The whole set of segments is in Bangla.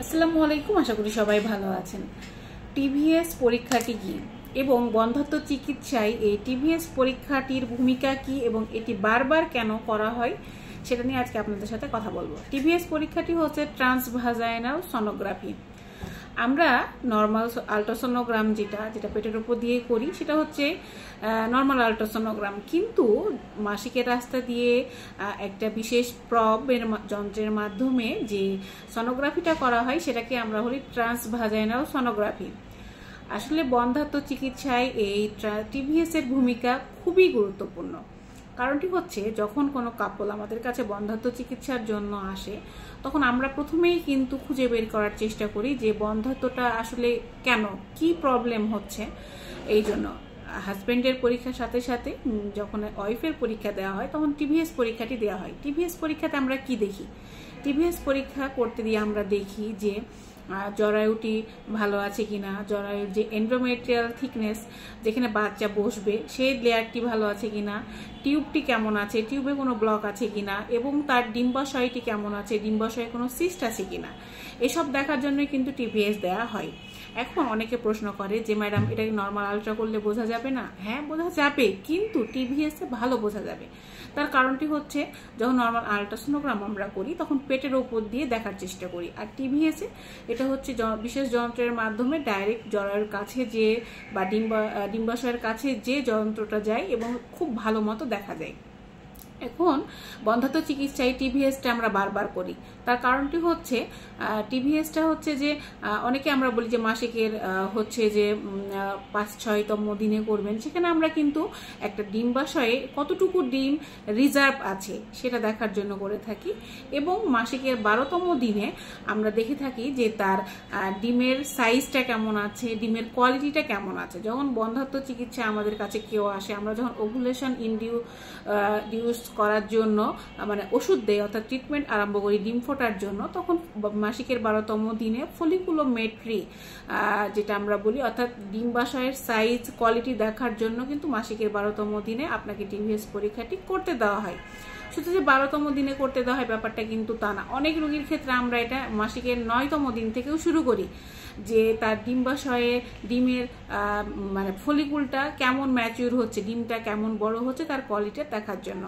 আসসালামু আলাইকুম, আশা করি সবাই ভালো আছেন। টিভিএস পরীক্ষাটি কি এবং বন্ধ্যাত্ব চিকিৎসায় এই টিভিএস পরীক্ষাটির ভূমিকা কি এবং এটি বারবার কেন করা হয় সেটা নিয়ে আজকে আপনাদের সাথে কথা বলবো। টিভিএস পরীক্ষাটি হচ্ছে ট্রান্সভাজাইনাল সোনোগ্রাফি। আমরা নর্মাল আল্ট্রাসোনোগ্রাম যেটা পেটের উপর দিয়ে করি সেটা হচ্ছে নর্মাল আল্ট্রাসোনোগ্রাম, কিন্তু মাসিকের রাস্তা দিয়ে একটা বিশেষ প্রবের যন্ত্রের মাধ্যমে যে সোনোগ্রাফিটা করা হয় সেটাকে আমরা বলি ট্রান্সভাজাইনাল সোনোগ্রাফি। আসলে বন্ধ্যাত্ব চিকিৎসায় এই টিভিএস এর ভূমিকা খুবই গুরুত্বপূর্ণ। কারণটি হচ্ছে, যখন কোনো কাপল আমাদের কাছে বন্ধ্যাত্ব চিকিৎসার জন্য আসে তখন আমরা প্রথমেই কিন্তু খুঁজে বের করার চেষ্টা করি যে বন্ধ্যাত্বটা আসলে কেন, কি প্রবলেম হচ্ছে। এই জন্য হাজব্যান্ডের পরীক্ষার সাথে সাথে যখন ওয়াইফের পরীক্ষা দেওয়া হয় তখন টিভিএস পরীক্ষাটি দেওয়া হয়। টিভিএস পরীক্ষাতে আমরা কি দেখি? টিভিএস পরীক্ষা করতে দিয়ে আমরা দেখি যে জরায়ুটি ভালো আছে কিনা, জরায়ুর যে এন্ডোমেট্রিয়াল থিকনেস যেখানে বাচ্চা বসবে সেই লেয়ারটি ভালো আছে কিনা, টিউবটি কেমন আছে, টিউবে কোনো ব্লক আছে কিনা, এবং তার ডিম্বাশয়টি কেমন আছে, ডিম্বাশয়ে কোনো সিস্ট আছে কিনা, এসব দেখার জন্য কিন্তু টিভিএস দেওয়া হয়। এখন অনেকে প্রশ্ন করে যে ম্যাডাম, এটা কি নর্মাল আলট্রা করলে বোঝা যাবে না? হ্যাঁ, বোঝা যাবে, কিন্তু টিভিএস এ ভালো বোঝা যাবে। তার কারণটি হচ্ছে, যখন নর্মাল আল্ট্রাসোনোগ্রাম আমরা করি তখন পেটের ওপর দিয়ে দেখার চেষ্টা করি, আর টিভিএস এ এটা হচ্ছে বিশেষ যন্ত্রের মাধ্যমে ডাইরেক্ট জরায়ুর কাছে যে বা ডিম্বাশয়ের কাছে যে যন্ত্রটা যায় এবং খুব ভালো মতো দেখা যায়। এখন বন্ধ্যাত্ব চিকিৎসায় টিভিএসটা আমরা বারবার করি। তার কারণটি হচ্ছে, টিভিএসটা হচ্ছে যে অনেকে আমরা বলি যে মাসিকের হচ্ছে যে ৫-৬তম দিনে করবেন, সেখানে আমরা কিন্তু একটা ডিম্বাশয়ে কতটুকু ডিম রিজার্ভ আছে সেটা দেখার জন্য করে থাকি, এবং মাসিকের ১২তম দিনে আমরা দেখে থাকি যে তার ডিমের সাইজটা কেমন আছে, ডিমের কোয়ালিটিটা কেমন আছে। যখন বন্ধ্যাত্ব চিকিৎসা আমাদের কাছে কেউ আসে, আমরা যখন ওভুলেশন ইনডিউস করার জন্য মানে ওষুধ দেয়, অর্থাৎ ট্রিটমেন্ট আরম্ভ করি ডিম ফোটার জন্য, তখন মাসিকের ১২তম দিনে ফলিকুলোমেট্রি যেটা আমরা বলি, অর্থাৎ ডিম্বাশয়ের সাইজ কোয়ালিটি দেখার জন্য কিন্তু মাসিকের ১২তম দিনে আপনাকে টিভিএস পরীক্ষাটি করতে দেওয়া হয়। শুধু যে ১২তম দিনে করতে দেওয়া হয় ব্যাপারটা কিন্তু তা না। অনেক রোগীর ক্ষেত্রে আমরা এটা মাসিকের ৯তম দিন থেকেও শুরু করি, যে তার ডিম্বাশয়ে ডিমের মানে ফলিকুলটা কেমন ম্যাচিউর হচ্ছে, ডিমটা কেমন বড় হচ্ছে, তার কোয়ালিটি দেখার জন্য।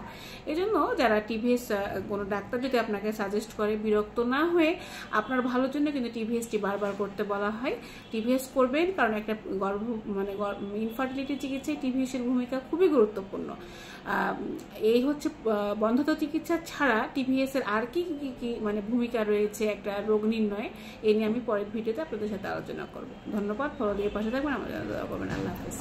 এজন্য যারা টিভিএস কোনো ডাক্তার যদি আপনাকে সাজেস্ট করে, বিরক্ত না হয়ে আপনার ভালোর জন্য কিন্তু টিভিএসটি বারবার করতে বলা হয়। টিভিএস করবেন, কারণ একটা ইনফার্টিলিটি চিকিৎসায় টিভিএস এর ভূমিকা খুবই গুরুত্বপূর্ণ। এই হচ্ছে বন্ধ্যাত্ব চিকিৎসা ছাড়া টিভিএস এর আর কি কি মানে ভূমিকা রয়েছে একটা রোগ নির্ণয়ে, এই নিয়ে আমি পরের ভিডিওতে আপনাদের সাথে আলোচনা করব। ধন্যবাদ, ফলো দিয়ে পাশে থাকবেন, আমাদের দোয়া করবেন। আল্লাহ হাফেজ।